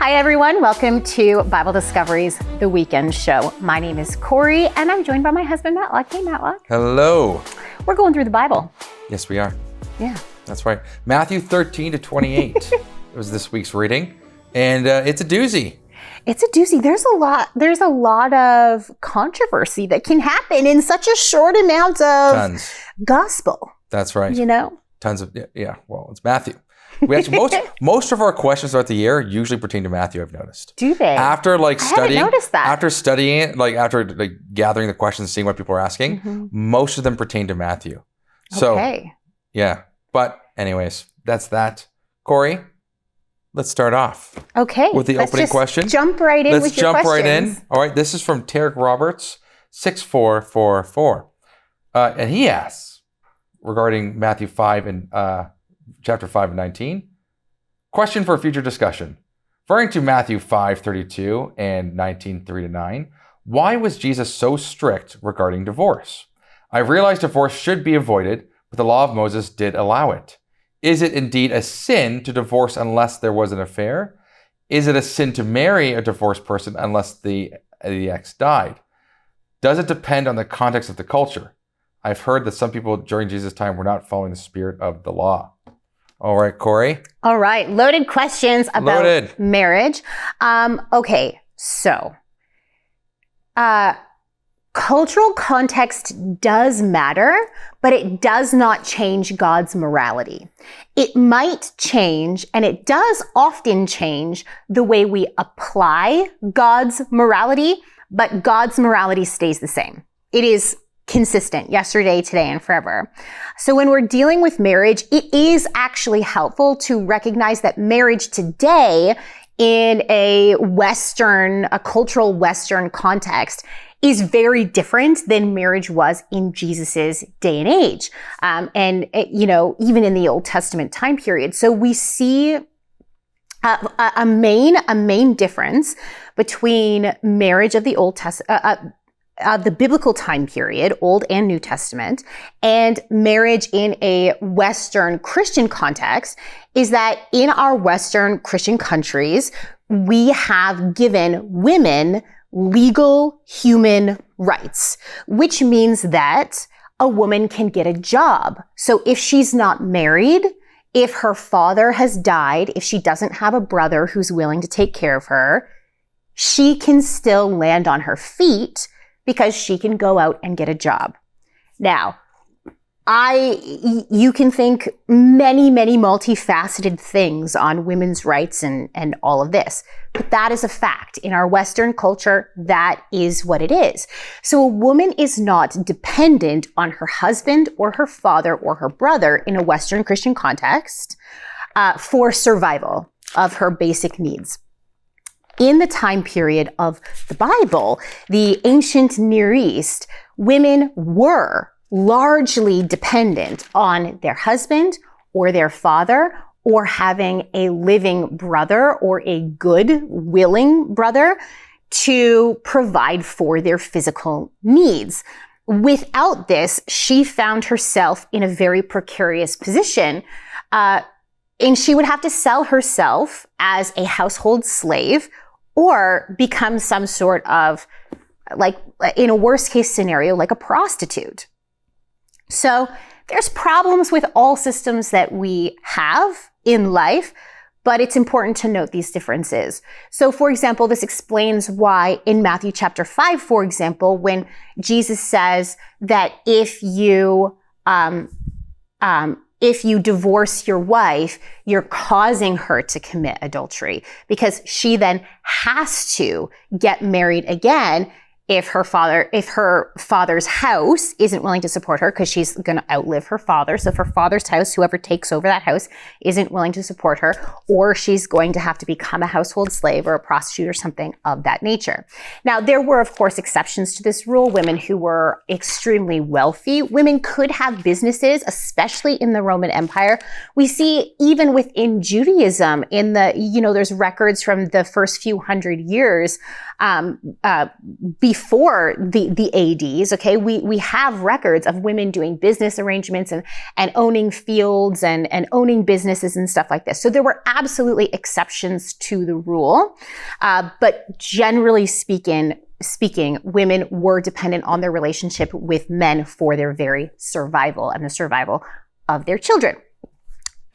Hi, everyone. Welcome to Bible Discoveries, the weekend show. My name is Corie, and I'm joined by my husband, Matlock. Hey, Matlock. Hello. We're going through the Bible. Yes, we are. Yeah. That's right. Matthew 13 to 28 was this week's reading, and it's a doozy. It's a doozy. There's a lot of controversy that can happen in such a short amount of gospel. That's right. You know? Tons of, yeah. Well, it's Matthew. We actually, most of our questions throughout the year usually pertain to Matthew, I've noticed. Do they? After I haven't noticed that. After studying it, after gathering the questions, seeing what people are asking, most of them pertain to Matthew. So, okay. Yeah. But anyways, that's that. Corie, let's start off. Okay. With the opening question. Jump right in with your questions. Let's jump right in. All right. This is from Tarek Roberts, 6444. And he asks regarding Matthew 5 and chapter 5 and 19. Question for future discussion. Referring to Matthew 5:32 and 19:3-9, why was Jesus so strict regarding divorce? I realize divorce should be avoided, but the law of Moses did allow it. Is it indeed a sin to divorce unless there was an affair? Is it a sin to marry a divorced person unless the ex died? Does it depend on the context of the culture? I've heard that some people during Jesus' time were not following the spirit of the law. All right, Corie. All right, loaded questions about marriage. Okay, so cultural context does matter, but it does not change God's morality. It might change, and it does often change, the way we apply God's morality, but God's morality stays the same. It is consistent yesterday, today, and forever. So when we're dealing with marriage, it is actually helpful to recognize that marriage today in a cultural Western context is very different than marriage was in Jesus's day and age. Even in the Old Testament time period. So we see a main difference between marriage of the Old Testament, the biblical time period, Old and New Testament, and marriage in a Western Christian context is that in our Western Christian countries, we have given women legal human rights, which means that a woman can get a job. So if she's not married, if her father has died, if she doesn't have a brother who's willing to take care of her, she can still land on her feet because she can go out and get a job. Now, you can think many, many multifaceted things on women's rights and all of this, but that is a fact. In our Western culture, that is what it is. So a woman is not dependent on her husband or her father or her brother in a Western Christian context for survival of her basic needs. In the time period of the Bible, the ancient Near East, women were largely dependent on their husband or their father or having a living brother or a good, willing brother to provide for their physical needs. Without this, she found herself in a very precarious position, and she would have to sell herself as a household slave or become some sort of, in a worst case scenario, like a prostitute. So there's problems with all systems that we have in life, but it's important to note these differences. So for example, this explains why in Matthew chapter 5, for example, when Jesus says that if you divorce your wife, you're causing her to commit adultery because she then has to get married again if her father's house isn't willing to support her because she's going to outlive her father. So if her father's house, whoever takes over that house, isn't willing to support her, or she's going to have to become a household slave or a prostitute or something of that nature. Now, there were, of course, exceptions to this rule. Women who were extremely wealthy, women could have businesses, especially in the Roman Empire. We see even within Judaism, there's records from the first few hundred years before before the ADs, okay, we have records of women doing business arrangements and owning fields and owning businesses and stuff like this. So there were absolutely exceptions to the rule. But generally speaking, women were dependent on their relationship with men for their very survival and the survival of their children.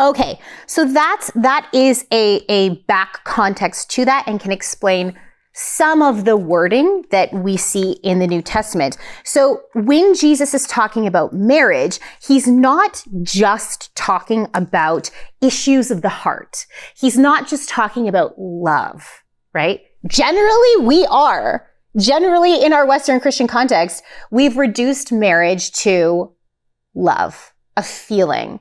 Okay, so that is a back context to that and can explain some of the wording that we see in the New Testament. So when Jesus is talking about marriage, he's not just talking about issues of the heart. He's not just talking about love, right? Generally in our Western Christian context, we've reduced marriage to love, a feeling,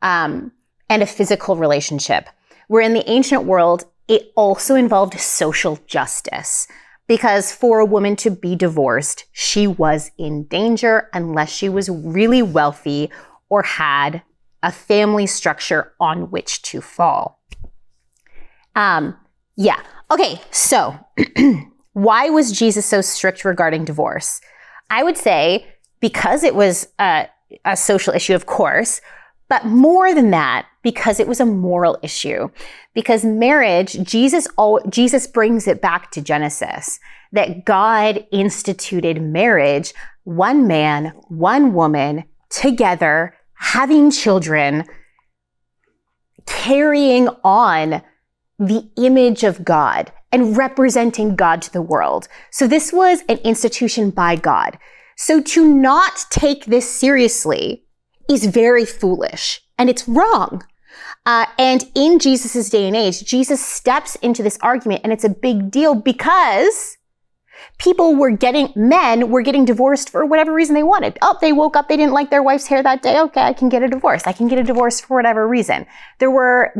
and a physical relationship. Where in the ancient world, it also involved social justice, because for a woman to be divorced, she was in danger unless she was really wealthy or had a family structure on which to fall. Okay, so why was Jesus so strict regarding divorce? I would say because it was a social issue, of course, but more than that, because it was a moral issue. Because marriage, Jesus brings it back to Genesis, that God instituted marriage, one man, one woman, together, having children, carrying on the image of God and representing God to the world. So this was an institution by God. So to not take this seriously is very foolish, and it's wrong. And in Jesus's day and age, Jesus steps into this argument, and it's a big deal because men were getting divorced for whatever reason they wanted. Oh, they woke up, they didn't like their wife's hair that day. Okay, I can get a divorce. I can get a divorce for whatever reason. There were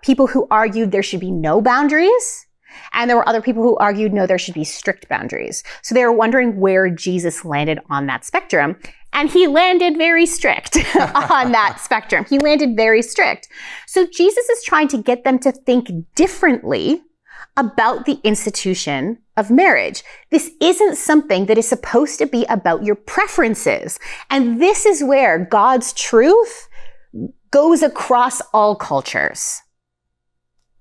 people who argued there should be no boundaries, and there were other people who argued, no, there should be strict boundaries. So they were wondering where Jesus landed on that spectrum. And he landed very strict on that spectrum. He landed very strict. So Jesus is trying to get them to think differently about the institution of marriage. This isn't something that is supposed to be about your preferences. And this is where God's truth goes across all cultures.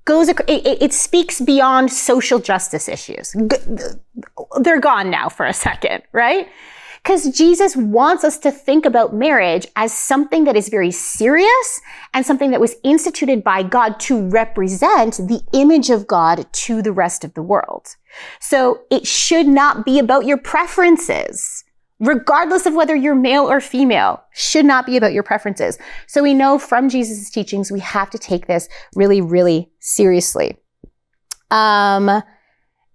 It speaks beyond social justice issues. They're gone now for a second, right? Because Jesus wants us to think about marriage as something that is very serious and something that was instituted by God to represent the image of God to the rest of the world. So it should not be about your preferences, regardless of whether you're male or female, should not be about your preferences. So we know from Jesus' teachings, we have to take this really, really seriously.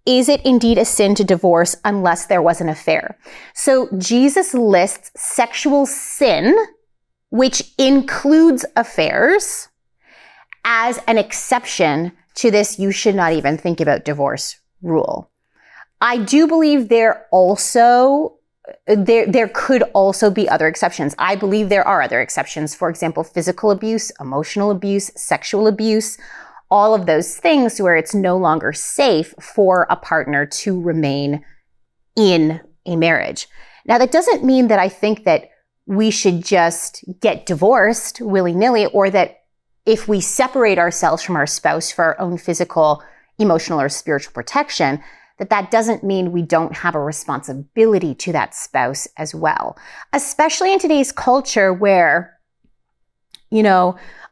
Is it indeed a sin to divorce unless there was an affair? So Jesus lists sexual sin, which includes affairs, as an exception to this you should not even think about divorce rule. I do believe there could also be other exceptions. I believe there are other exceptions. For example, physical abuse, emotional abuse, sexual abuse, all of those things where it's no longer safe for a partner to remain in a marriage. Now, that doesn't mean that I think that we should just get divorced willy-nilly, or that if we separate ourselves from our spouse for our own physical, emotional, or spiritual protection, that doesn't mean we don't have a responsibility to that spouse as well. Especially in today's culture where,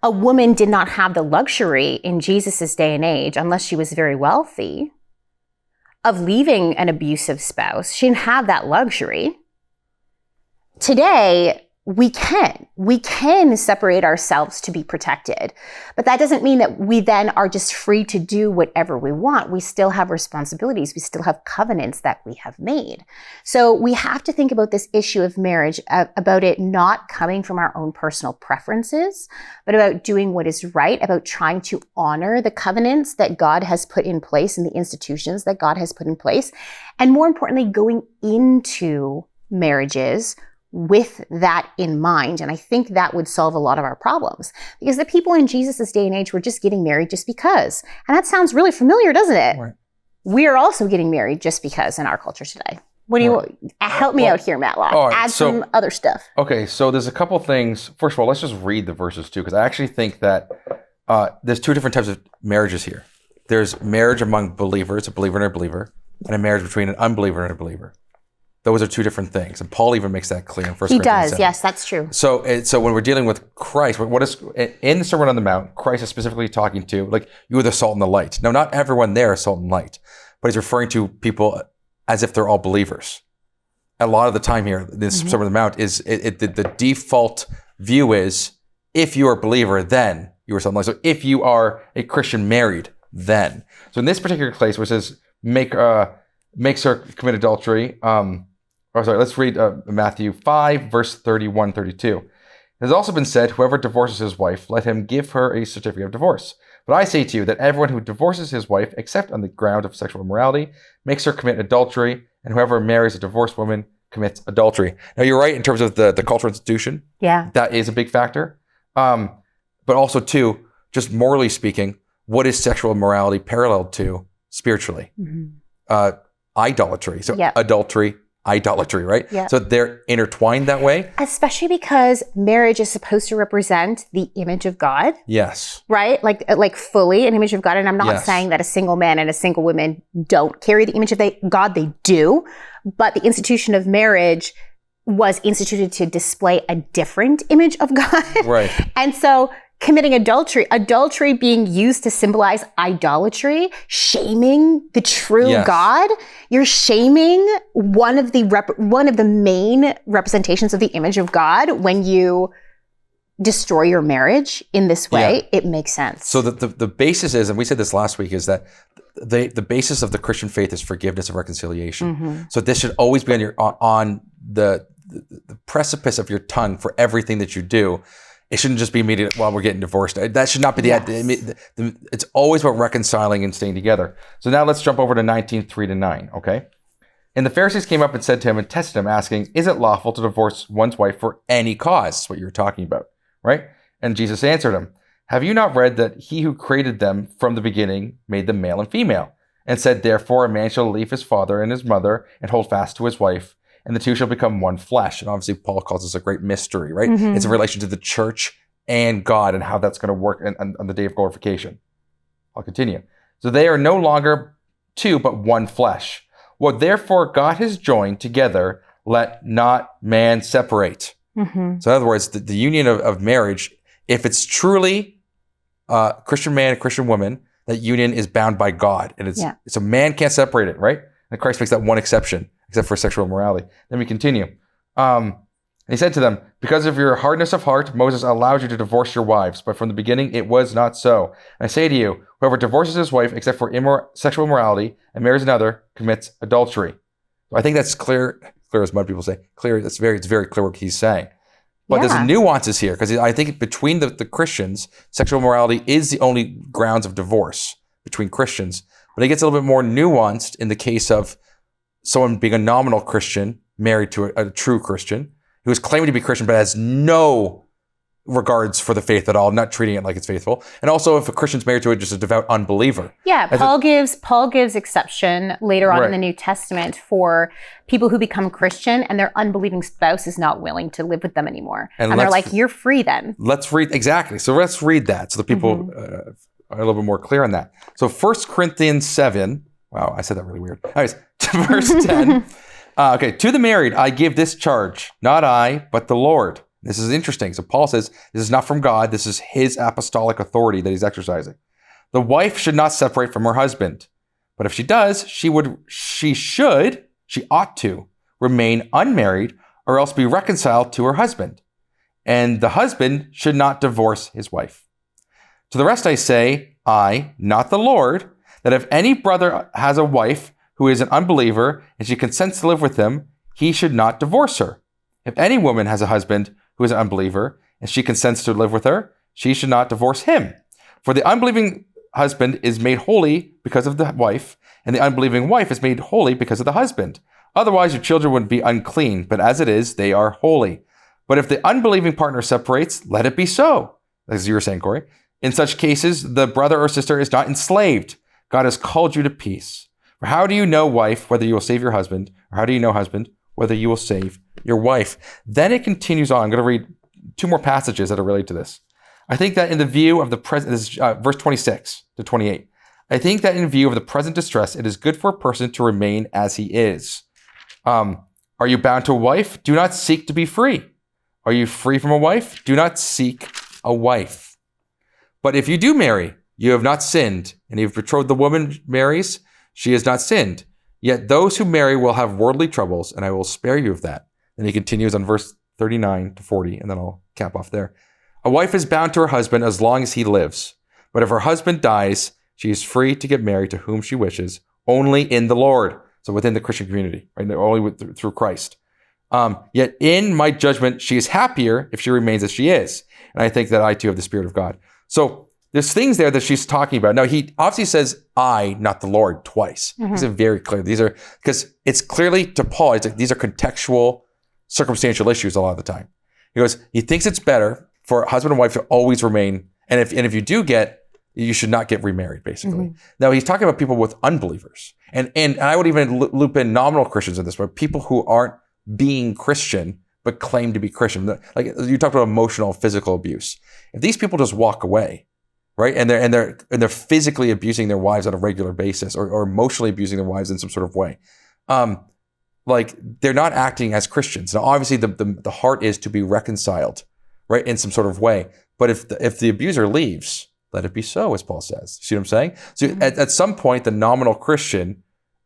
a woman did not have the luxury in Jesus's day and age, unless she was very wealthy, of leaving an abusive spouse. She didn't have that luxury. Today, we can separate ourselves to be protected, but that doesn't mean that we then are just free to do whatever we want. We still have responsibilities. We still have covenants that we have made. So we have to think about this issue of marriage, about it not coming from our own personal preferences, but about doing what is right, about trying to honor the covenants that God has put in place and the institutions that God has put in place. And more importantly, going into marriages with that in mind. And I think that would solve a lot of our problems, because the people in Jesus' day and age were just getting married just because. And that sounds really familiar, doesn't it? Right. we are also getting married just because in our culture today. What do you help me out here, Matlock? all right, Add some other stuff. Okay, so there's a couple things. First of all, let's just read the verses too, because I actually think that there's two different types of marriages here. There's marriage among believers, a believer and a believer, and a marriage between an unbeliever and a believer. Those are two different things, and Paul even makes that clear in 1 Corinthians 7. He does, yes, that's true. So when we're dealing with Christ, what is in the Sermon on the Mount? Christ is specifically talking to, like, you are the salt and the light. Now, not everyone there is salt and light, but he's referring to people as if they're all believers. A lot of the time here, this Sermon on the Mount is the default view is, if you are a believer, then you are something like. So if you are a Christian married, then. So in this particular place, where it says makes her commit adultery. Let's read Matthew 5, verse 31, 32. It has also been said, whoever divorces his wife, let him give her a certificate of divorce. But I say to you that everyone who divorces his wife, except on the ground of sexual immorality, makes her commit adultery, and whoever marries a divorced woman commits adultery. Now, you're right in terms of the cultural institution. Yeah. That is a big factor. But also, too, just morally speaking, what is sexual immorality paralleled to spiritually? Idolatry. So adultery, idolatry, right? Yeah. So they're intertwined that way. Especially because marriage is supposed to represent the image of God. Yes. Right? Like fully an image of God. And I'm not saying that a single man and a single woman don't carry the image of God. They do. But the institution of marriage was instituted to display a different image of God. Right. And so committing adultery being used to symbolize idolatry, shaming the true God. You're shaming one of the main representations of the image of God when you destroy your marriage in this way. Yeah. It makes sense. So the basis is, and we said this last week, is that the basis of the Christian faith is forgiveness and reconciliation. So this should always be on the precipice of your tongue for everything that you do. It shouldn't just be immediate, well, we're getting divorced. That should not be it's always about reconciling and staying together. So now let's jump over to 19:3-9, okay? And the Pharisees came up and said to him and tested him, asking, is it lawful to divorce one's wife for any cause? That's what you were talking about, right? And Jesus answered him, have you not read that he who created them from the beginning made them male and female, and said, therefore a man shall leave his father and his mother and hold fast to his wife, and the two shall become one flesh. And obviously, Paul calls this a great mystery, right? It's in relation to the church and God and how that's going to work on the day of glorification. I'll continue. So they are no longer two, but one flesh. What therefore God has joined together, let not man separate. So in other words, the union of marriage, if it's truly a Christian man and Christian woman, that union is bound by God. And so man can't separate it, right? And Christ makes that one exception, except for sexual immorality. Then we continue. And he said to them, because of your hardness of heart, Moses allowed you to divorce your wives, but from the beginning it was not so. And I say to you, whoever divorces his wife except for sexual immorality and marries another commits adultery. So I think that's clear as mud people say. Clear. It's very clear what he's saying. But there's nuances here, because I think between the Christians, sexual immorality is the only grounds of divorce between Christians. But it gets a little bit more nuanced in the case of someone being a nominal Christian married to a true Christian who is claiming to be Christian but has no regards for the faith at all, not treating it like it's faithful. And also if a Christian's married to just a devout unbeliever. Yeah, Paul gives exception later on in the New Testament for people who become Christian and their unbelieving spouse is not willing to live with them anymore. And they're like, you're free then. Let's read, exactly. So let's read that so the people are a little bit more clear on that. So 1 Corinthians 7, wow, I said that really weird. Anyways, verse 10. To the married, I give this charge, not I, but the Lord. This is interesting. So Paul says, this is not from God. This is his apostolic authority that he's exercising. The wife should not separate from her husband. But if she does, she ought to remain unmarried or else be reconciled to her husband. And the husband should not divorce his wife. To the rest I say, I, not the Lord, that if any brother has a wife who is an unbeliever and she consents to live with him, he should not divorce her. If any woman has a husband who is an unbeliever and she consents to live with her, she should not divorce him. For the unbelieving husband is made holy because of the wife, and the unbelieving wife is made holy because of the husband. Otherwise, your children would be unclean, but as it is, they are holy. But if the unbelieving partner separates, let it be so. As you were saying, Corie. In such cases, the brother or sister is not enslaved. God has called you to peace. For how do you know, wife, whether you will save your husband? Or how do you know, husband, whether you will save your wife? Then it continues on. I'm going to read 2 more passages that are related to this. I think that in the view of the present, this is verse 26 to 28. I think that in view of the present distress, it is good for a person to remain as he is. Are you bound to a wife? Do not seek to be free. Are you free from a wife? Do not seek a wife. But if you do marry, you have not sinned. And if betrothed the woman marries, she has not sinned. Yet those who marry will have worldly troubles, and I will spare you of that. Then he continues on verse 39 to 40, and then I'll cap off there. A wife is bound to her husband as long as he lives. But if her husband dies, she is free to get married to whom she wishes, only in the Lord. So within the Christian community, right? Only through Christ. Yet in my judgment, she is happier if she remains as she is. And I think that I too have the Spirit of God. So there's things there that she's talking about. Now, he obviously says I, not the Lord, twice. These are very clear. These are, because it's clearly to Paul, it's like, these are contextual, circumstantial issues a lot of the time. He goes, he thinks it's better for husband and wife to always remain. And if you do you should not get remarried, basically. Now, he's talking about people with unbelievers. And I would even loop in nominal Christians in this, but people who aren't being Christian, but claim to be Christian. Like you talked about emotional, physical abuse. If these people just walk away, right? And they're physically abusing their wives on a regular basis or emotionally abusing their wives in some sort of way. Like they're not acting as Christians. Now, obviously the heart is to be reconciled, right? In some sort of way. But if the abuser leaves, let it be so, as Paul says. See what I'm saying? So at some point, the nominal Christian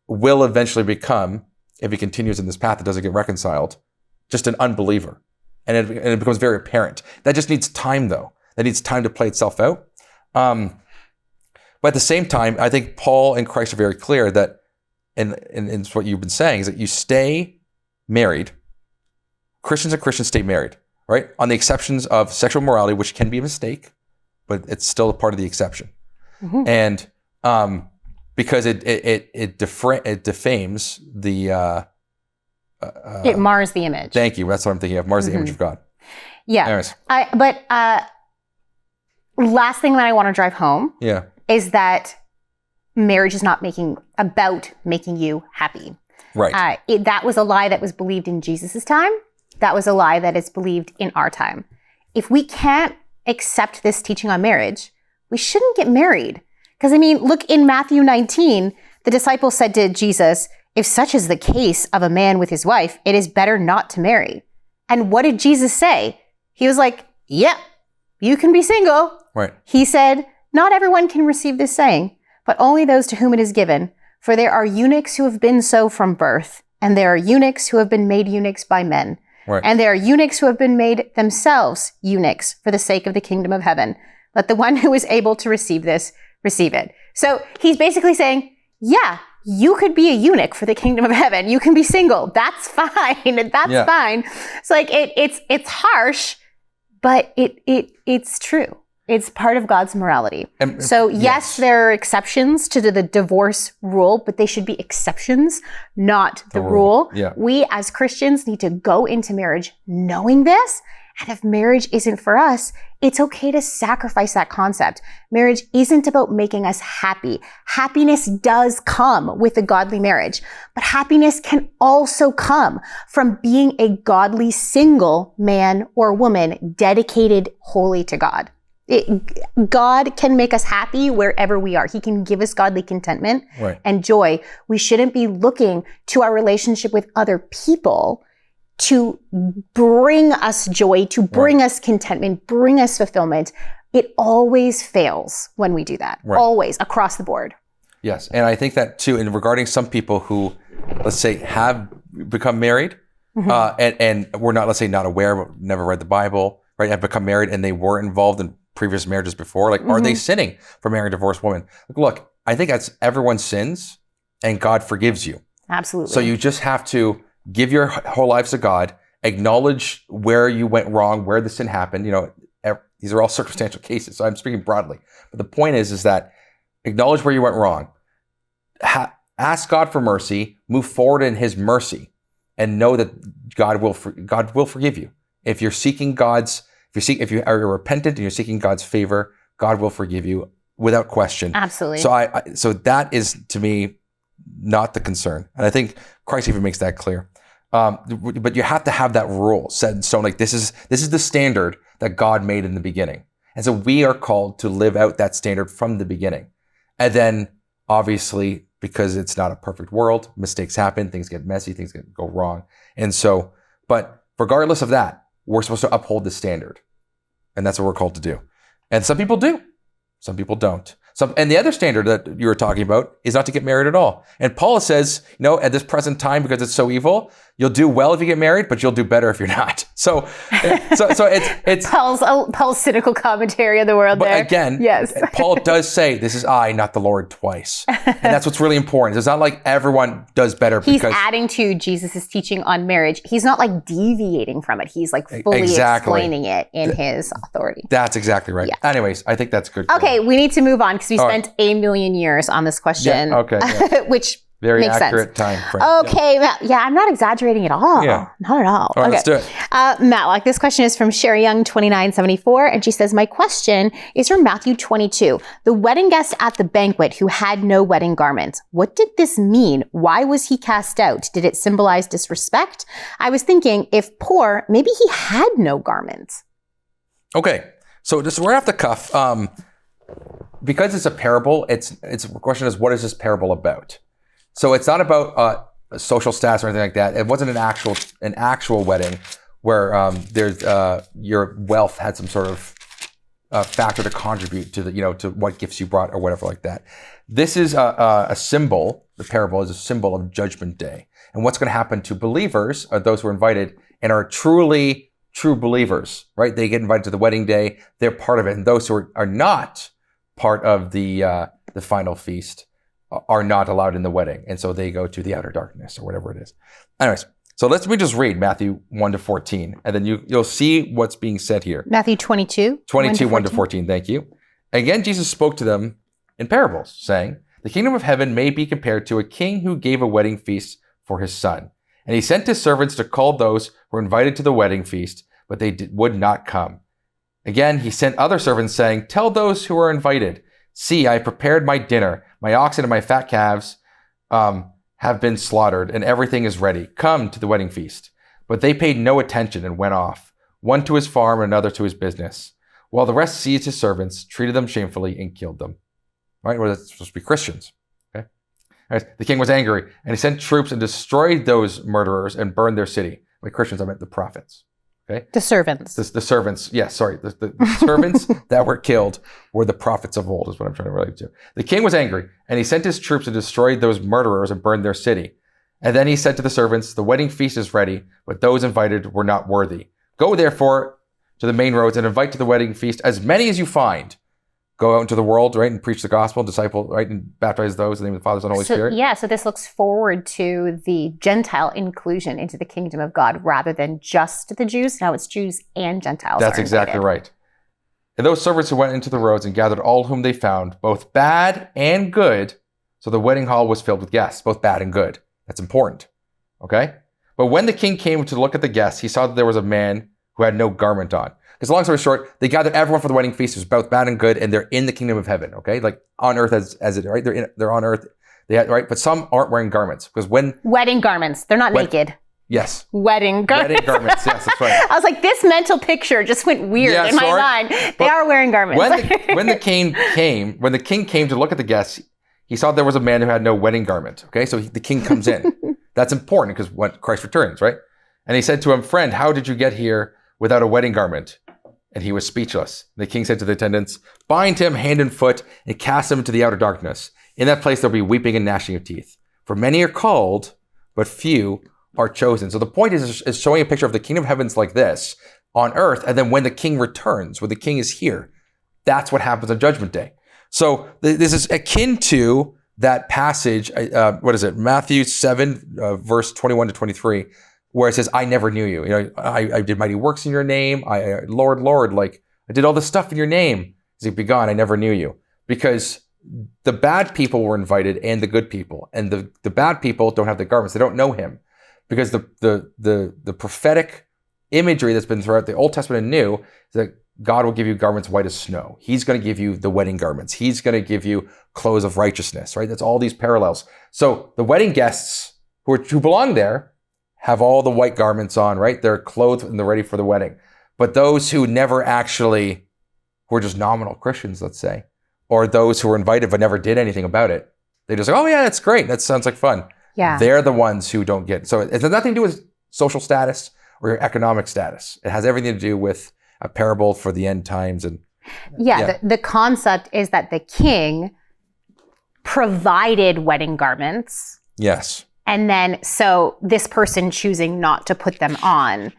will eventually become, if he continues in this path that doesn't get reconciled, just an unbeliever. And it becomes very apparent. That just needs time, though. That needs time to play itself out. But at the same time, I think Paul and Christ are very clear that, and it's what you've been saying, is that you stay married. Christians and Christians stay married, right? On the exceptions of sexual morality, which can be a mistake, but it's still a part of the exception. And because it defames the... it mars the image. Thank you. That's what I'm thinking of. Mars the image of God. Yeah. Anyways. Last thing that I want to drive home is that marriage is not about making you happy. Right. That was a lie that was believed in Jesus' time. That was a lie that is believed in our time. If we can't accept this teaching on marriage, we shouldn't get married. Because, I mean, look in Matthew 19, the disciples said to Jesus, if such is the case of a man with his wife, it is better not to marry. And what did Jesus say? He was like, yep, you can be single. Right. He said, not everyone can receive this saying, but only those to whom it is given. For there are eunuchs who have been so from birth, and there are eunuchs who have been made eunuchs by men. Right. And there are eunuchs who have been made themselves eunuchs for the sake of the kingdom of heaven. Let the one who is able to receive this, receive it. So he's basically saying, yeah, you could be a eunuch for the kingdom of heaven. You can be single. That's fine. That's fine. It's like, it's harsh, but it's true. It's part of God's morality. So yes, there are exceptions to the divorce rule, but they should be exceptions, not the rule. Yeah. We as Christians need to go into marriage knowing this. And if marriage isn't for us, it's okay to sacrifice that concept. Marriage isn't about making us happy. Happiness does come with a godly marriage, but happiness can also come from being a godly single man or woman dedicated wholly to God. God can make us happy wherever we are. He can give us godly contentment and joy. We shouldn't be looking to our relationship with other people to bring us joy, to bring us contentment, bring us fulfillment. It always fails when we do that. Always, across the board. Yes, and I think that too, and regarding some people who, let's say, have become married, and we're not, let's say, not aware, but never read the Bible, right, have become married and they were involved in previous marriages before, like, are they sinning for marrying a divorced woman? Look, I think that's everyone sins and God forgives you. Absolutely. So you just have to give your whole lives to God, acknowledge where you went wrong, where the sin happened. You know, these are all circumstantial cases, so I'm speaking broadly. But the point is that acknowledge where you went wrong, ask God for mercy, move forward in His mercy, and know that God will forgive you. If you're seeking if you are repentant and you're seeking God's favor, God will forgive you without question. Absolutely. So so that is, to me, not the concern. And I think Christ even makes that clear. But you have to have that rule set in stone. Like this is the standard that God made in the beginning. And so we are called to live out that standard from the beginning. And then obviously, because it's not a perfect world, mistakes happen, things get messy, things go wrong. And so, but regardless of that, we're supposed to uphold the standard. And that's what we're called to do. And some people do, some people don't. And the other standard that you were talking about is not to get married at all. And Paul says, at this present time, because it's so evil, you'll do well if you get married, but you'll do better if you're not. So it's Paul's cynical commentary of the world. But there. Again, yes. Paul does say, "This is I, not the Lord," twice, and that's what's really important. It's not like everyone does better. He's adding to Jesus' teaching on marriage. He's not like deviating from it. He's like fully explaining it in his authority. That's exactly right. Yeah. Anyways, I think that's good. Okay, we need to move on because we spent a million years on this question. Yeah, okay. Which very makes accurate sense. time frame. Okay, yeah, I'm not exaggerating at all. Yeah. Not at all. All right, okay. let's do it. Matlock, this question is from Sherry Young, 2974, and she says, my question is from Matthew 22. The wedding guest at the banquet who had no wedding garment. What did this mean? Why was he cast out? Did it symbolize disrespect? I was thinking, if poor, maybe he had no garment. Okay, so just right off the cuff, because it's a parable, the question is, what is this parable about? So it's not about social status or anything like that. It wasn't an actual wedding where there's your wealth had some sort of factor to contribute to to what gifts you brought or whatever like that. This is a symbol. The parable is a symbol of Judgment Day and what's going to happen to believers, or those who are invited and are truly true believers. Right? They get invited to the wedding day. They're part of it, and those who are not part of the final feast are not allowed in the wedding. And so they go to the outer darkness or whatever it is. Anyways, so let me just read Matthew 1-14, and then you'll see what's being said here. Matthew 22. 1-14, thank you. Again, Jesus spoke to them in parables, saying, the kingdom of heaven may be compared to a king who gave a wedding feast for his son. And he sent his servants to call those who were invited to the wedding feast, but they would not come. Again, he sent other servants saying, tell those who are invited, see, I prepared my dinner. My oxen and my fat calves have been slaughtered, and everything is ready. Come to the wedding feast. But they paid no attention and went off, one to his farm and another to his business, while the rest seized his servants, treated them shamefully, and killed them. Right? Well, that's supposed to be Christians. Okay. Right. The king was angry, and he sent troops and destroyed those murderers and burned their city. By Christians, I meant the prophets. Okay. The servants. The servants. Yes, sorry. The servants that were killed were the prophets of old, is what I'm trying to relate to. The king was angry, and he sent his troops and destroyed those murderers and burned their city. And then he said to the servants, the wedding feast is ready, but those invited were not worthy. Go therefore to the main roads and invite to the wedding feast as many as you find. Go out into the world, right, and preach the gospel, disciple, right, and baptize those in the name of the Father, Son, and Holy Spirit. Yeah, so this looks forward to the Gentile inclusion into the kingdom of God rather than just the Jews. Now it's Jews and Gentiles. That's exactly right. And those servants who went into the roads and gathered all whom they found, both bad and good. So the wedding hall was filled with guests, both bad and good. That's important. Okay? But when the king came to look at the guests, he saw that there was a man who had no garment on. Because long story short, they gathered everyone for the wedding feast. It was both bad and good, and they're in the kingdom of heaven. Okay, like on earth as it, right? They're on earth, right? But some aren't wearing garments because wedding garments, they're not naked. Yes. Wedding garments. Wedding garments. Yes, that's right. I was like, this mental picture just went weird in my mind. They are wearing garments. When the king came to look at the guests, he saw there was a man who had no wedding garment. Okay, so the king comes in. That's important because when Christ returns, right? And he said to him, friend, how did you get here without a wedding garment? And he was speechless. The king said to the attendants, bind him hand and foot and cast him into the outer darkness. In that place there'll be weeping and gnashing of teeth. For many are called, but few are chosen. So the point is showing a picture of the kingdom of heavens like this on earth. And then when the king returns, when the king is here, that's what happens on Judgment Day. So this is akin to that passage, Matthew 7, verse 21-23, where it says, I never knew you. I did mighty works in your name. Lord, like I did all this stuff in your name. As you be gone, I never knew you. Because the bad people were invited and the good people. And the bad people don't have the garments. They don't know him. Because the prophetic imagery that's been throughout the Old Testament and New is that God will give you garments white as snow. He's going to give you the wedding garments. He's going to give you clothes of righteousness, right? That's all these parallels. So the wedding guests who belong there have all the white garments on, right? They're clothed and they're ready for the wedding. But those who never actually, who are just nominal Christians, let's say, or those who were invited but never did anything about it, they just like, oh yeah, that's great. That sounds like fun. Yeah. They're the ones who don't get it. So it has nothing to do with social status or your economic status. It has everything to do with a parable for the end times. And the concept is that the king provided wedding garments. Yes. And then, so this person choosing not to put them on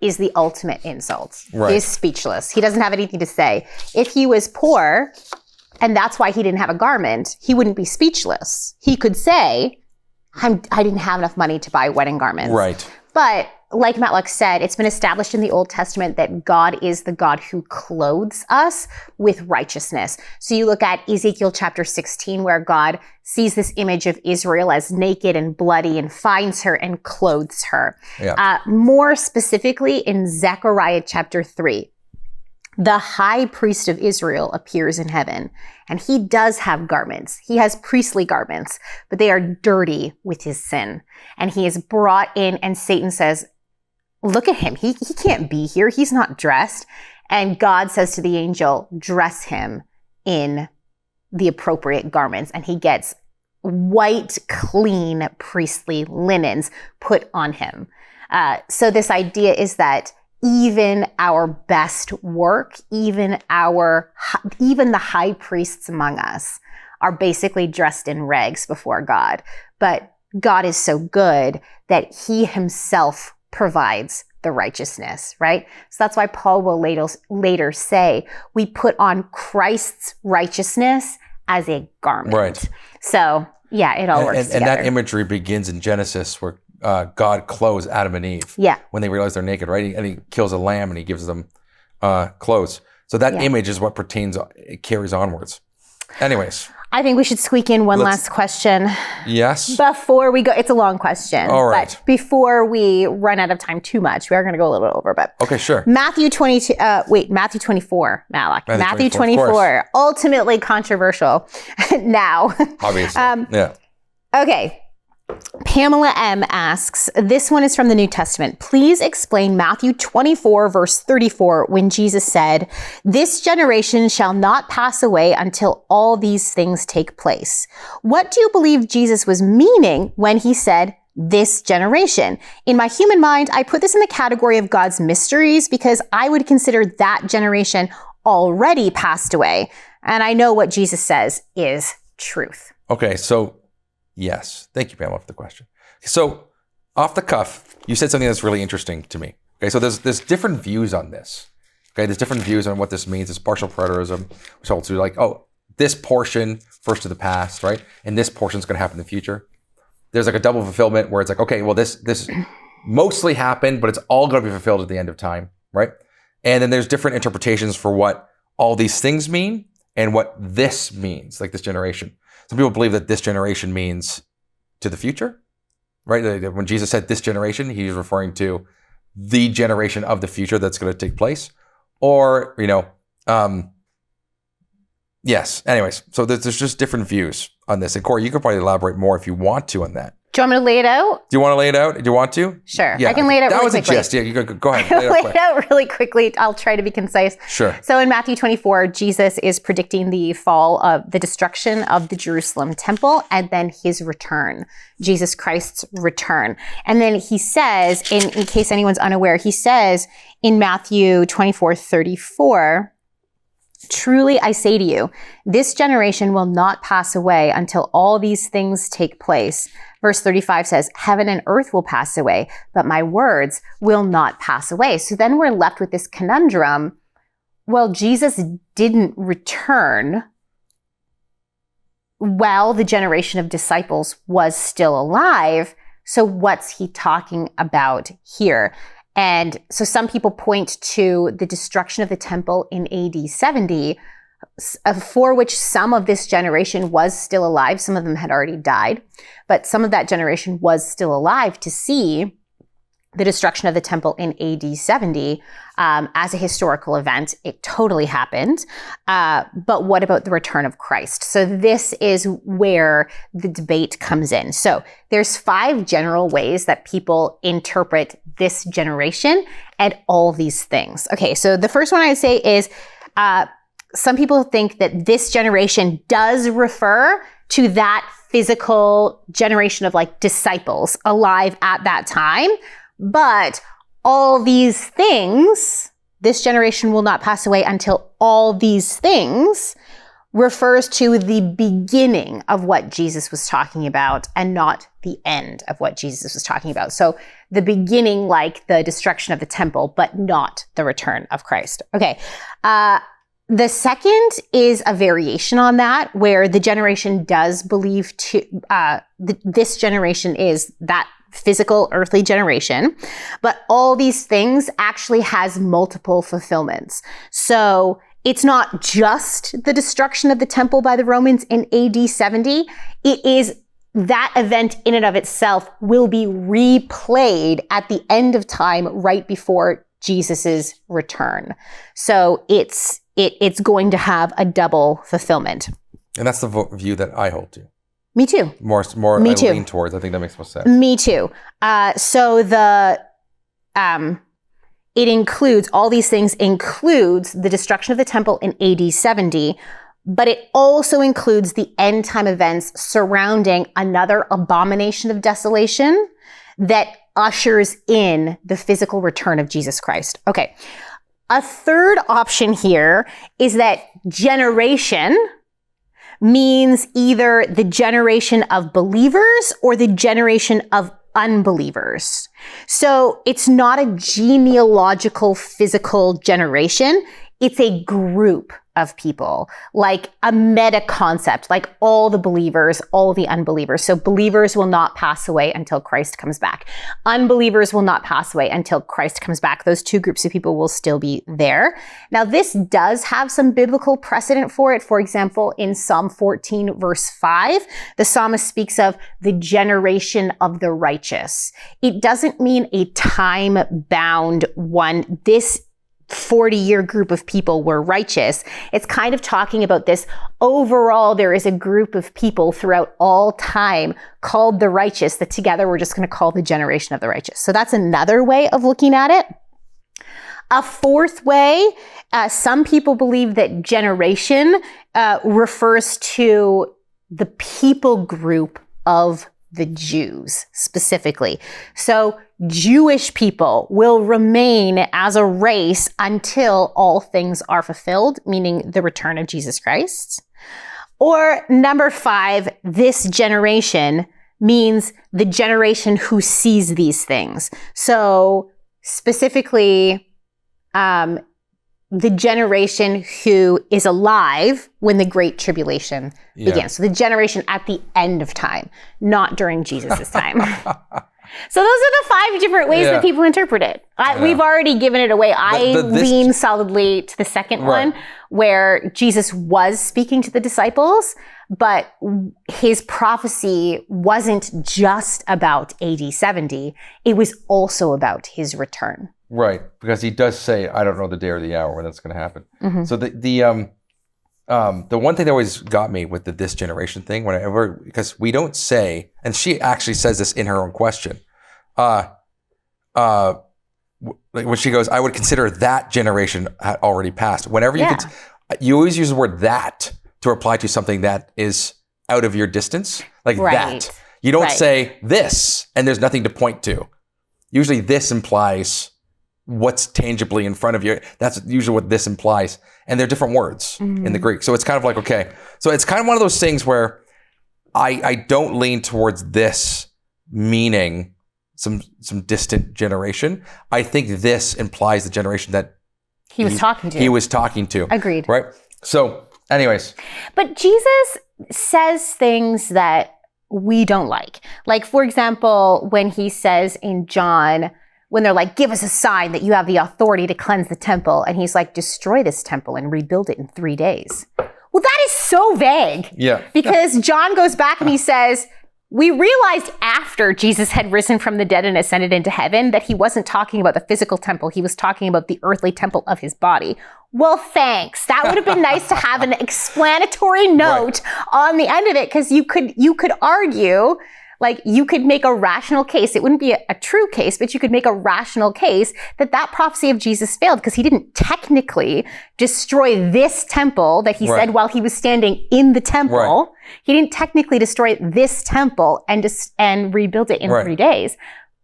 is the ultimate insult. Right. He's speechless. He doesn't have anything to say. If he was poor, and that's why he didn't have a garment, he wouldn't be speechless. He could say, I didn't have enough money to buy wedding garments. Right. But like Matlock said, it's been established in the Old Testament that God is the God who clothes us with righteousness. So you look at Ezekiel chapter 16, where God sees this image of Israel as naked and bloody and finds her and clothes her. Yeah. More specifically in Zechariah chapter 3, the high priest of Israel appears in heaven, and he does have garments. He has priestly garments, but they are dirty with his sin. And he is brought in, and Satan says, look at him. He can't be here. He's not dressed. And God says to the angel, dress him in the appropriate garments. And he gets white, clean, priestly linens put on him. So this idea is that even our best work, even the high priests among us are basically dressed in rags before God. But God is so good that he himself provides the righteousness, right? So that's why Paul will later say, we put on Christ's righteousness as a garment. Right. So yeah, it all works together. And that imagery begins in Genesis where God clothes Adam and Eve when they realize they're naked, right? And he kills a lamb and he gives them clothes. So that image is what it carries onwards. Anyways. I think we should squeak in one last question. Yes. Before we go, it's a long question. All right. But before we run out of time too much, we are going to go a little over, but. Okay, sure. Matthew 24, Malak. Matthew 24, ultimately controversial now. Obviously, yeah. Okay. Pamela M. asks, this one is from the New Testament. Please explain Matthew 24, verse 34, when Jesus said, this generation shall not pass away until all these things take place. What do you believe Jesus was meaning when he said, this generation? In my human mind, I put this in the category of God's mysteries because I would consider that generation already passed away. And I know what Jesus says is truth. Okay, so yes. Thank you, Pamela, for the question. So off the cuff, you said something that's really interesting to me. Okay, so there's different views on this. Okay, there's different views on what this means. It's partial preterism, which holds to like, oh, this portion refers to the past, right? And this portion is going to happen in the future. There's like a double fulfillment where it's like, okay, well, this mostly happened, but it's all going to be fulfilled at the end of time, right? And then there's different interpretations for what all these things mean and what this means, like this generation. Some people believe that this generation means to the future, right? When Jesus said this generation, he was referring to the generation of the future that's going to take place. Or, yes. Anyways, so there's just different views on this. And Corie, you could probably elaborate more if you want to on that. Do you want me to lay it out? Do you want to lay it out? Do you want to? Sure. Yeah, I can lay it out really quickly. That was a gist. Yeah, you go ahead. Lay it out really quickly. I'll try to be concise. Sure. So in Matthew 24, Jesus is predicting the fall of the destruction of the Jerusalem temple and then his return, Jesus Christ's return. And then he says, in case anyone's unaware, he says in Matthew 24:34, truly I say to you, this generation will not pass away until all these things take place. Verse 35 says, heaven and earth will pass away, but my words will not pass away. So then we're left with this conundrum. Well, Jesus didn't return while the generation of disciples was still alive. So what's he talking about here? And so some people point to the destruction of the temple in AD 70, for which some of this generation was still alive. Some of them had already died, but some of that generation was still alive to see the destruction of the temple in AD 70 as a historical event. It totally happened. But what about the return of Christ? So this is where the debate comes in. So there's 5 general ways that people interpret this generation and all these things. Okay, so the first one I'd say is some people think that this generation does refer to that physical generation of like disciples alive at that time. But all these things, this generation will not pass away until all these things refers to the beginning of what Jesus was talking about and not the end of what Jesus was talking about. So the beginning, like the destruction of the temple, but not the return of Christ. Okay. The second is a variation on that, where the generation does believe this generation is that physical earthly generation, but all these things actually has multiple fulfillments. So it's not just the destruction of the temple by the Romans in AD 70. It is that event in and of itself will be replayed at the end of time right before Jesus's return. So it's going to have a double fulfillment. And that's the view that I hold to. Me too. More Me I too. lean towards. I think that makes more sense. Me too. So it includes, all these things includes the destruction of the temple in AD 70, but it also includes the end time events surrounding another abomination of desolation that ushers in the physical return of Jesus Christ. Okay. A third option here is that generation means either the generation of believers or the generation of unbelievers. So it's not a genealogical physical generation. It's a group of people, like a meta concept, like all the believers, all the unbelievers. So believers will not pass away until Christ comes back. Unbelievers will not pass away until Christ comes back. Those two groups of people will still be there. Now, this does have some biblical precedent for it. For example, in Psalm 14, verse 5, the psalmist speaks of the generation of the righteous. It doesn't mean a time-bound one. This 40-year group of people were righteous. It's kind of talking about this overall, there is a group of people throughout all time called the righteous that together we're just going to call the generation of the righteous. So that's another way of looking at it. A fourth way, some people believe that generation refers to the people group of the Jews specifically. So Jewish people will remain as a race until all things are fulfilled, meaning the return of Jesus Christ. Or number 5, this generation means the generation who sees these things. So specifically, the generation who is alive when the Great Tribulation began. So the generation at the end of time, not during Jesus' time. So those are the 5 different ways that people interpret it. We've already given it away. I lean solidly to the second one, where Jesus was speaking to the disciples, but his prophecy wasn't just about AD 70. It was also about his return. Right, because he does say, I don't know the day or the hour when that's going to happen. Mm-hmm. So the one thing that always got me with this generation thing, because we don't say, and she actually says this in her own question, like when she goes, I would consider that generation had already passed. Whenever you always use the word that to apply to something that is out of your distance, like that. You don't say this, and there's nothing to point to. Usually this implies what's tangibly in front of you. That's usually what this implies. And they're different words in the Greek. So it's kind of like, okay. So it's kind of one of those things where I don't lean towards this meaning some distant generation. I think this implies the generation that he was talking to. He was talking to. Agreed. Right? So anyways. But Jesus says things that we don't like. Like, for example, when he says in John, when they're like, give us a sign that you have the authority to cleanse the temple. And he's like, destroy this temple and rebuild it in 3 days. Well, that is so vague. Yeah. Because John goes back and he says, we realized after Jesus had risen from the dead and ascended into heaven that he wasn't talking about the physical temple. He was talking about the earthly temple of his body. Well, thanks. That would have been nice to have an explanatory note on the end of it, because you could argue, like, you could make a rational case. It wouldn't be a true case, but you could make a rational case that prophecy of Jesus failed because he didn't technically destroy this temple that he said while he was standing in the temple. Right. He didn't technically destroy this temple and rebuild it in 3 days.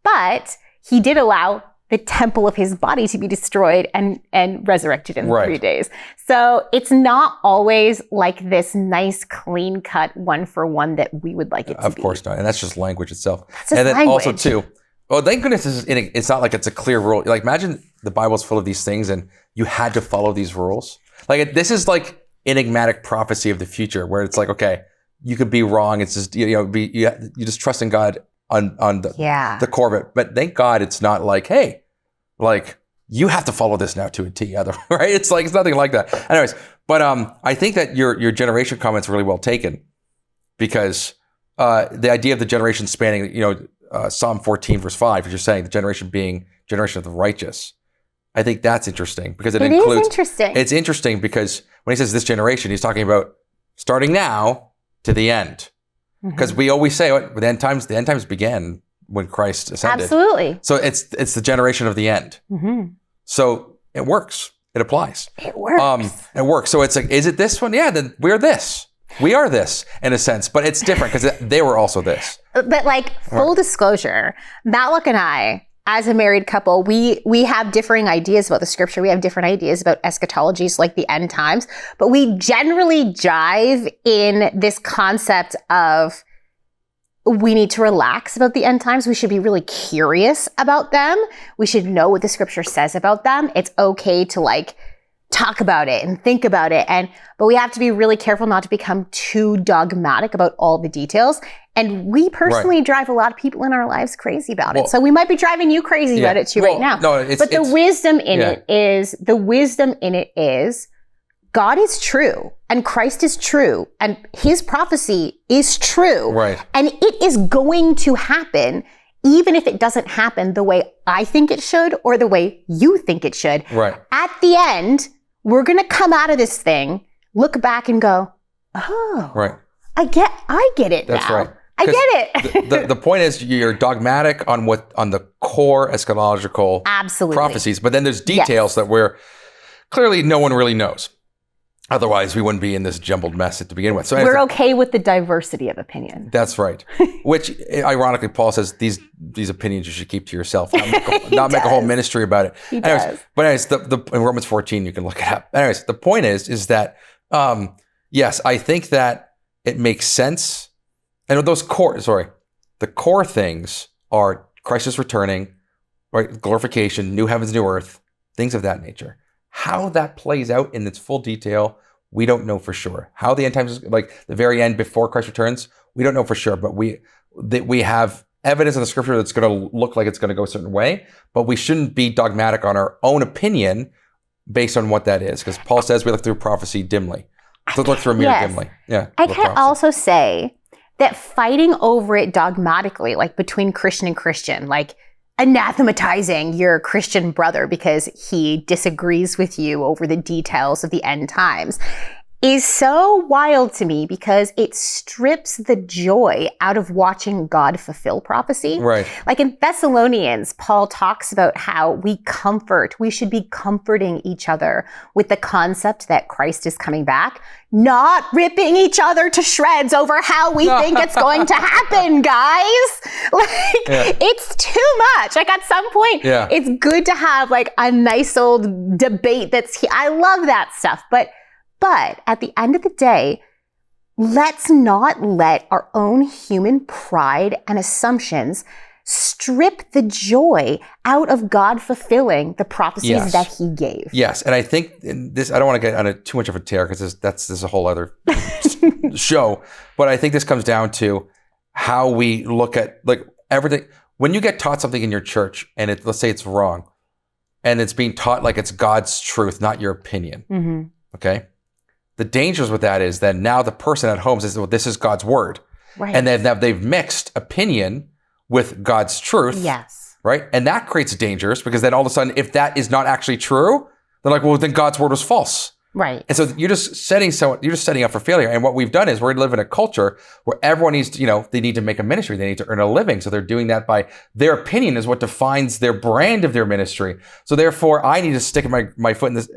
But he did allow the temple of his body to be destroyed and resurrected in 3 days. So it's not always like this nice, clean-cut one-for-one that we would like it to be. Of course not. And that's just language itself. That's just language. Also, too, well, thank goodness it's not like it's a clear rule. Like, imagine the Bible's full of these things and you had to follow these rules. Like, this is like enigmatic prophecy of the future where it's like, okay, you could be wrong. It's just, you just trust in God on the core of it. But thank God it's not like, hey, like, you have to follow this now to a T, right? It's like, it's nothing like that. Anyways, but I think that your generation comment's really well taken, because the idea of the generation spanning, Psalm 14 verse 5, which you're saying the generation being generation of the righteous. I think that's interesting because it includes. Is interesting. It's interesting because when he says this generation, he's talking about starting now to the end. Because we always say the end times began when Christ ascended. Absolutely. So it's the generation of the end. So it works. It applies. It works. It works. So it's like, is it this one? Yeah, then we're this. We are this in a sense, but it's different because they were also this. But like, full disclosure, Matlock and I, as a married couple, we have differing ideas about the scripture. We have different ideas about eschatologies, like the end times, but we generally jive in this concept of we need to relax about the end times. We should be really curious about them. We should know what the scripture says about them. It's okay to like talk about it and think about it. But we have to be really careful not to become too dogmatic about all the details. And we personally drive a lot of people in our lives crazy about it. So we might be driving you crazy about it too right now. But the wisdom in it is God is true and Christ is true and his prophecy is true. Right. And it is going to happen even if it doesn't happen the way I think it should or the way you think it should. Right. At the end, we're going to come out of this thing, look back and go, oh, right. I get it That's now. Right. I get it. the point is you're dogmatic on the core eschatological prophecies, but then there's details that clearly no one really knows. Otherwise, we wouldn't be in this jumbled mess at to begin with. So we're okay with the diversity of opinion. That's right. Which, ironically, Paul says these opinions you should keep to yourself, not make a whole ministry about it. Anyways, in Romans 14, you can look it up. Anyways, the point is that yes, I think that it makes sense. And the core things are Christ is returning, right? Glorification, new heavens, new earth, things of that nature. How that plays out in its full detail, we don't know for sure. How the end times, like the very end before Christ returns, we don't know for sure. But we have evidence in the scripture that's going to look like it's going to go a certain way. But we shouldn't be dogmatic on our own opinion based on what that is. Because Paul says we look through prophecy dimly. So look through a mirror dimly. Yeah. I can also say that fighting over it dogmatically, like between Christian and Christian, like anathematizing your Christian brother because he disagrees with you over the details of the end times, is so wild to me because it strips the joy out of watching God fulfill prophecy. Right. Like in Thessalonians, Paul talks about how we should be comforting each other with the concept that Christ is coming back, not ripping each other to shreds over how we think it's going to happen, guys. Like, it's too much. Like at some point, it's good to have like a nice old debate I love that stuff. But at the end of the day, let's not let our own human pride and assumptions strip the joy out of God fulfilling the prophecies that he gave. Yes. And I think this, I don't want to get on too much of a tear because this is a whole other show. But I think this comes down to how we look at like everything. When you get taught something in your church and let's say it's wrong and it's being taught like it's God's truth, not your opinion. Mm-hmm. Okay. The dangers with that is that now the person at home says, well, this is God's word. Right. And then they've mixed opinion with God's truth. Yes. Right? And that creates dangers because then all of a sudden, if that is not actually true, they're like, well, then God's word was false. Right. And so you're just setting up for failure. And what we've done is we're living in a culture where everyone needs to, they need to make a ministry. They need to earn a living. So they're doing that by their opinion is what defines their brand of their ministry. So therefore, I need to stick my foot in this,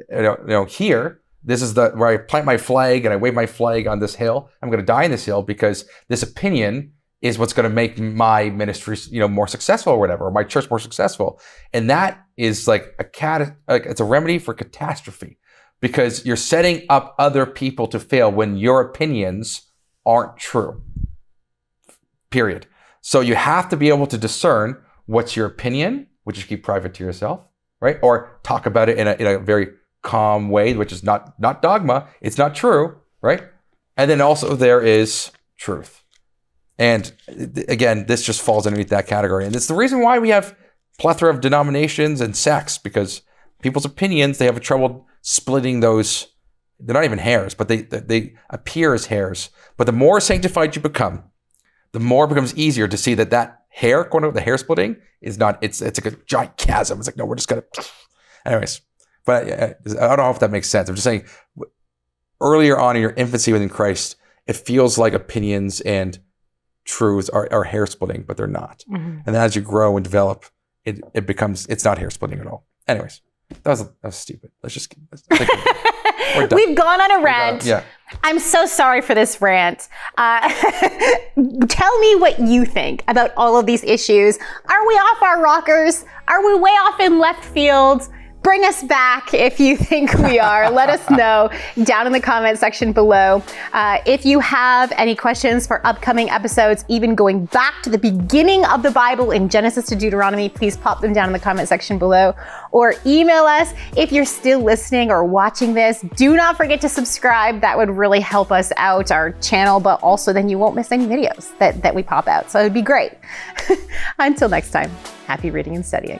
here. This is where I plant my flag and I wave my flag on this hill. I'm going to die on this hill because this opinion is what's going to make my ministry, more successful or whatever, or my church more successful. And that is like it's a remedy for catastrophe because you're setting up other people to fail when your opinions aren't true. Period. So you have to be able to discern what's your opinion, which you keep private to yourself, right? Or talk about it in a very calm way, which is not dogma. It's not true, right? And then also there is truth. And again, this just falls underneath that category. And it's the reason why we have plethora of denominations and sects, because people's opinions, they have trouble splitting those. They're not even hairs, but they appear as hairs. But the more sanctified you become, the more it becomes easier to see that hair, quote unquote, the hair splitting is not, it's like a giant chasm. It's like, no, we're just going to, anyways. But I don't know if that makes sense. I'm just saying, earlier on in your infancy within Christ, it feels like opinions and truths are hair splitting, but they're not. Mm-hmm. And then as you grow and develop, it's not hair splitting at all. Anyways, that was stupid. We've gone on a rant. Yeah. I'm so sorry for this rant. Tell me what you think about all of these issues. Are we off our rockers? Are we way off in left field? Bring us back if you think we are. Let us know down in the comment section below. If you have any questions for upcoming episodes, even going back to the beginning of the Bible in Genesis to Deuteronomy, please pop them down in the comment section below or email us. If you're still listening or watching this, do not forget to subscribe. That would really help us out, our channel, but also then you won't miss any videos that we pop out. So it'd be great. Until next time, happy reading and studying.